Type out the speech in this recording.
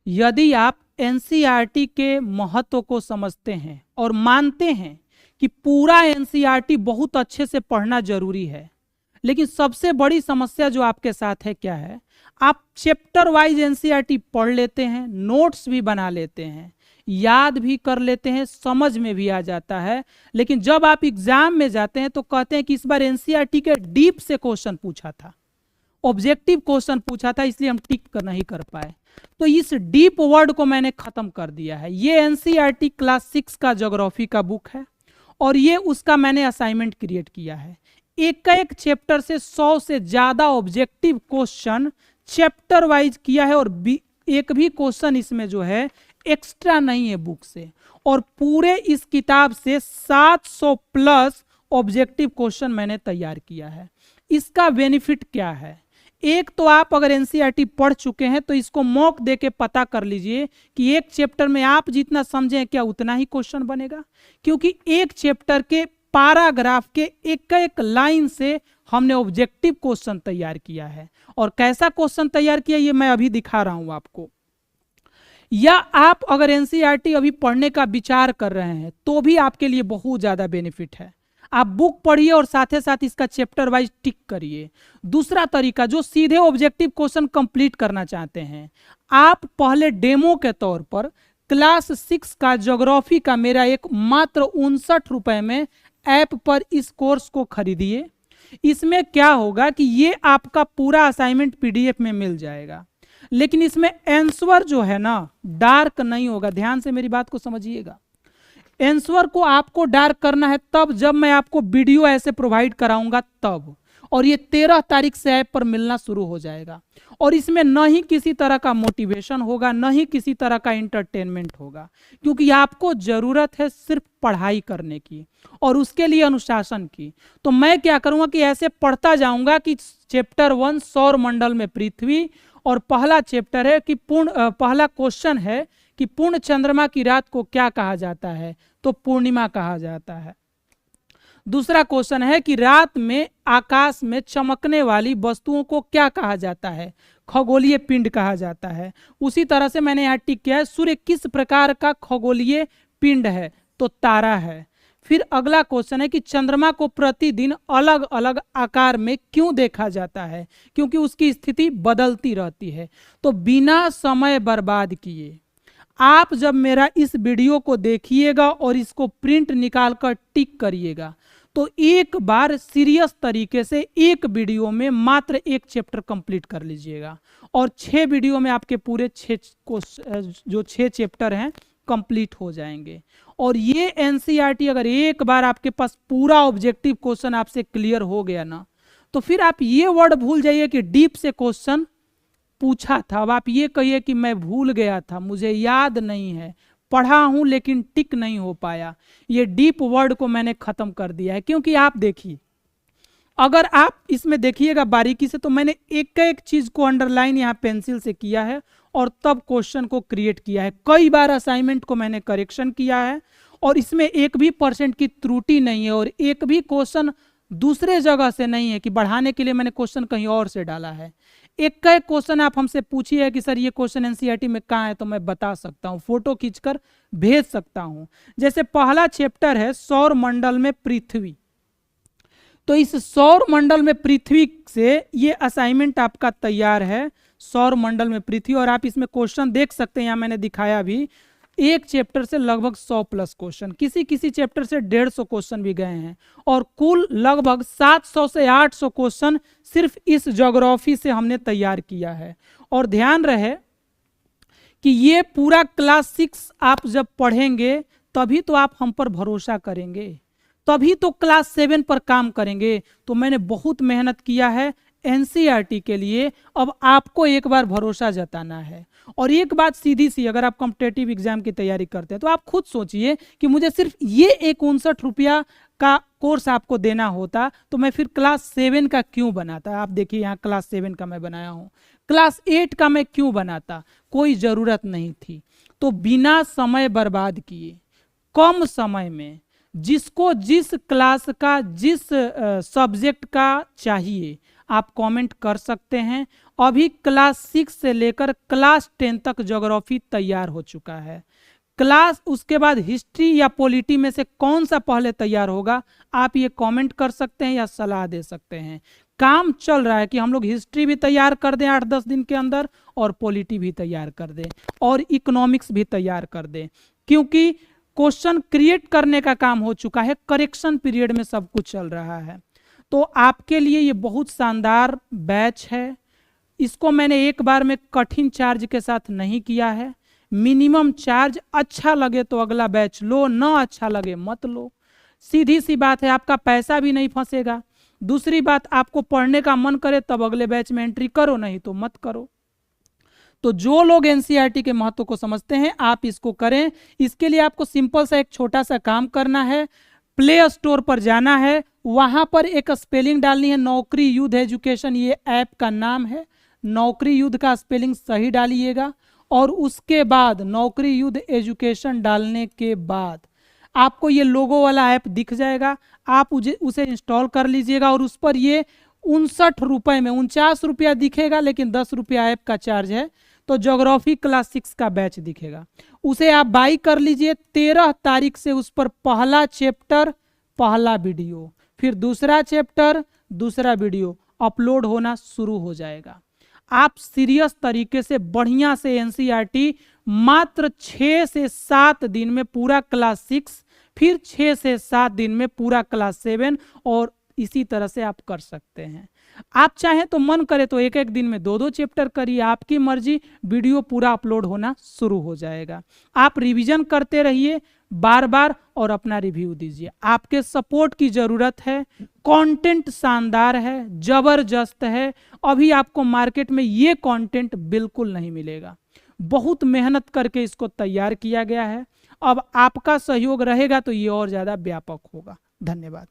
यदि आप एनसीईआरटी के महत्व को समझते हैं और मानते हैं कि पूरा एनसीईआरटी बहुत अच्छे से पढ़ना जरूरी है, लेकिन सबसे बड़ी समस्या जो आपके साथ है क्या है, आप चैप्टर वाइज एनसीईआरटी पढ़ लेते हैं, नोट्स भी बना लेते हैं, याद भी कर लेते हैं, समझ में भी आ जाता है, लेकिन जब आप एग्जाम में जाते हैं तो कहते हैं कि इस बार एनसीईआरटी के डीप से क्वेश्चन पूछा था, ऑब्जेक्टिव क्वेश्चन पूछा था, इसलिए हम टिक कर नहीं कर पाए। तो इस डीप वर्ड को मैंने खत्म कर दिया है। ये एनसीईआरटी क्लास 6 का ज्योग्राफी का बुक है और ये उसका मैंने असाइनमेंट क्रिएट किया है। एक एक चैप्टर से 100 से ज्यादा ऑब्जेक्टिव क्वेश्चन चैप्टर वाइज किया है और एक भी क्वेश्चन इसमें जो है एक्स्ट्रा नहीं है बुक से। और पूरे इस किताब से 700 प्लस ऑब्जेक्टिव क्वेश्चन मैंने तैयार किया है। इसका बेनिफिट क्या है? एक तो आप अगर एनसीईआरटी पढ़ चुके हैं तो इसको मॉक दे के पता कर लीजिए कि एक चैप्टर में आप जितना समझें क्या उतना ही क्वेश्चन बनेगा, क्योंकि एक चैप्टर के पैराग्राफ के एक एक लाइन से हमने ऑब्जेक्टिव क्वेश्चन तैयार किया है। और कैसा क्वेश्चन तैयार किया ये मैं अभी दिखा रहा हूं आपको। या आप अगर एनसीईआरटी अभी पढ़ने का विचार कर रहे हैं तो भी आपके लिए बहुत ज्यादा बेनिफिट है। आप बुक पढ़िए और साथ ही साथ इसका चैप्टर वाइज टिक करिए। दूसरा तरीका, जो सीधे ऑब्जेक्टिव क्वेश्चन कंप्लीट करना चाहते हैं, आप पहले डेमो के तौर पर क्लास 6 का ज्योग्राफी का मेरा एक मात्र 59 रुपए में ऐप पर इस कोर्स को खरीदिए। इसमें क्या होगा कि ये आपका पूरा असाइनमेंट पीडीएफ में मिल जाएगा, लेकिन इसमें आंसर जो है ना डार्क नहीं होगा। ध्यान से मेरी बात को समझिएगा। आंसर को आपको डार्क करना है तब जब मैं आपको वीडियो ऐसे प्रोवाइड कराऊंगा तब, और ये 13 तारीख से ऐप पर मिलना शुरू हो जाएगा। और इसमें न ही किसी तरह का मोटिवेशन होगा, न ही किसी तरह का इंटरटेनमेंट होगा, क्योंकि आपको जरूरत है सिर्फ पढ़ाई करने की और उसके लिए अनुशासन की। तो मैं क्या करूंगा कि ऐसे पढ़ता जाऊंगा कि चैप्टर 1 सौर मंडल में पृथ्वी, और पहला चैप्टर है कि पहला क्वेश्चन है कि पूर्ण चंद्रमा की रात को क्या कहा जाता है, तो पूर्णिमा कहा जाता है। दूसरा क्वेश्चन है कि रात में आकाश में चमकने वाली वस्तुओं को क्या कहा जाता है, खगोलीय पिंड कहा जाता है। उसी तरह से मैंने यहाँ टिक किया है सूर्य किस प्रकार का खगोलीय पिंड है, तो तारा है। फिर अगला क्वेश्चन है कि चंद्रमा को प्रतिदिन अलग अलग आकार में क्यों देखा जाता है, क्योंकि उसकी स्थिति बदलती रहती है। तो बिना समय बर्बाद किए आप जब मेरा इस वीडियो को देखिएगा और इसको प्रिंट निकाल कर टिक करिएगा तो एक बार सीरियस तरीके से एक वीडियो में मात्र एक चैप्टर कंप्लीट कर लीजिएगा, और 6 वीडियो में आपके पूरे 6 चैप्टर हैं कंप्लीट हो जाएंगे। और ये एनसीईआरटी अगर एक बार आपके पास पूरा ऑब्जेक्टिव क्वेश्चन आपसे क्लियर हो गया ना, तो फिर आप ये वर्ड भूल जाइए कि डीप से क्वेश्चन पूछा था। अब आप ये कहिए कि मैं भूल गया था, मुझे याद नहीं है, पढ़ा हूं लेकिन टिक नहीं हो पाया। ये डीप वर्ड को मैंने खत्म कर दिया है, क्योंकि आप देखिए, अगर आप इसमें देखिएगा बारीकी से तो मैंने एक एक चीज को अंडरलाइन यहाँ पेंसिल से किया है और तब क्वेश्चन को क्रिएट किया है। कई बार असाइनमेंट को मैंने करेक्शन किया है और इसमें 1% की त्रुटि नहीं है, और एक भी क्वेश्चन दूसरे जगह से नहीं है कि बढ़ाने के लिए मैंने क्वेश्चन कहीं और से डाला है। एक क्वेश्चन आप हमसे पूछिए कि सर ये क्वेश्चन एनसीईआरटी में कहाँ है, तो मैं बता सकता हूँ, फोटो खींचकर भेज सकता हूँ। जैसे पहला चैप्टर है सौर मंडल में पृथ्वी, तो इस सौर मंडल में पृथ्वी से ये असाइनमेंट आपका तैयार है, सौर मंडल में पृथ्वी। और आप इसमें क्वेश्चन देख सकते हैं, यहाँ मैंने दिखाया भी, एक चैप्टर से लगभग 100 प्लस क्वेश्चन, किसी किसी चैप्टर से 150 क्वेश्चन भी गए हैं, और कुल लगभग 700 से 800 क्वेश्चन सिर्फ इस ज्योग्राफी से हमने तैयार किया है। और ध्यान रहे कि ये पूरा क्लास 6 आप जब पढ़ेंगे तभी तो आप हम पर भरोसा करेंगे, तभी तो क्लास 7 पर काम करेंगे। तो मैंने बहुत मेहनत किया है एनसीईआरटी के लिए, अब आपको एक बार भरोसा जताना है। और एक बात सीधी सी, अगर आप कॉम्पिटिटिव एग्जाम की तैयारी करते हैं तो आप खुद सोचिए कि मुझे सिर्फ ये 59 रुपया का कोर्स आपको देना होता तो मैं फिर क्लास 7 का क्यों बनाता। आप देखिए यहाँ क्लास 7 का मैं बनाया हूँ, क्लास 8 का मैं क्यों बनाता, कोई ज़रूरत नहीं थी। तो बिना समय बर्बाद किए कम समय में जिसको जिस क्लास का जिस सब्जेक्ट का चाहिए आप कमेंट कर सकते हैं, अभी क्लास 6 से लेकर क्लास 10 तक ज्योग्राफी तैयार हो चुका है। क्लास उसके बाद हिस्ट्री या पॉलिटी में से कौन सा पहले तैयार होगा, आप ये कमेंट कर सकते हैं या सलाह दे सकते हैं। काम चल रहा है कि हम लोग हिस्ट्री भी तैयार कर दें 8-10 दिन के अंदर, और पॉलिटी भी तैयार कर दें, और इकोनॉमिक्स भी तैयार कर दें, क्योंकि क्वेश्चन क्रिएट करने का काम हो चुका है, करेक्शन पीरियड में सब कुछ चल रहा है। तो आपके लिए ये बहुत शानदार बैच है। इसको मैंने एक बार में कठिन चार्ज के साथ नहीं किया है। मिनिमम चार्ज, अच्छा लगे तो अगला बैच लो, ना अच्छा लगे मत लो। सीधी सी बात है, आपका पैसा भी नहीं फंसेगा। दूसरी बात, आपको पढ़ने का मन करे तब अगले बैच में एंट्री करो, नहीं तो मत करो। तो जो लोग एनसीईआरटी के महत्व को समझते हैं आप इसको करें। इसके लिए आपको सिंपल सा एक छोटा सा काम करना है, प्ले स्टोर पर जाना है, वहां पर एक स्पेलिंग डालनी है, नौकरी युद्ध एजुकेशन, ये ऐप का नाम है। नौकरी युद्ध का स्पेलिंग सही डालिएगा, और उसके बाद नौकरी युद्ध एजुकेशन डालने के बाद आपको ये लोगो वाला ऐप दिख जाएगा। आप उसे इंस्टॉल कर लीजिएगा, और उस पर ये 59 रुपये में, 49 रुपया दिखेगा, लेकिन 10 रुपया ऐप का चार्ज है। तो ज्योग्राफी क्लास 6 का बैच दिखेगा, उसे आप बाई कर लीजिए। 13 तारीख से उस पर पहला चैप्टर, पहला वीडियो, फिर दूसरा चैप्टर, दूसरा वीडियो अपलोड होना शुरू हो जाएगा। आप सीरियस तरीके से बढ़िया से एनसीईआरटी मात्र 6 से 7 दिन में पूरा क्लास 6, फिर 6 से 7 दिन में पूरा क्लास 7, और इसी तरह से आप कर सकते हैं। आप चाहें तो मन करे तो एक एक दिन में 2-2 चैप्टर करिए, आपकी मर्जी। वीडियो पूरा अपलोड होना शुरू हो जाएगा। आप रिवीजन करते रहिए बार बार, और अपना रिव्यू दीजिए। आपके सपोर्ट की ज़रूरत है। कंटेंट शानदार है, ज़बरदस्त है। अभी आपको मार्केट में ये कंटेंट बिल्कुल नहीं मिलेगा। बहुत मेहनत करके इसको तैयार किया गया है। अब आपका सहयोग रहेगा तो ये और ज़्यादा व्यापक होगा। धन्यवाद।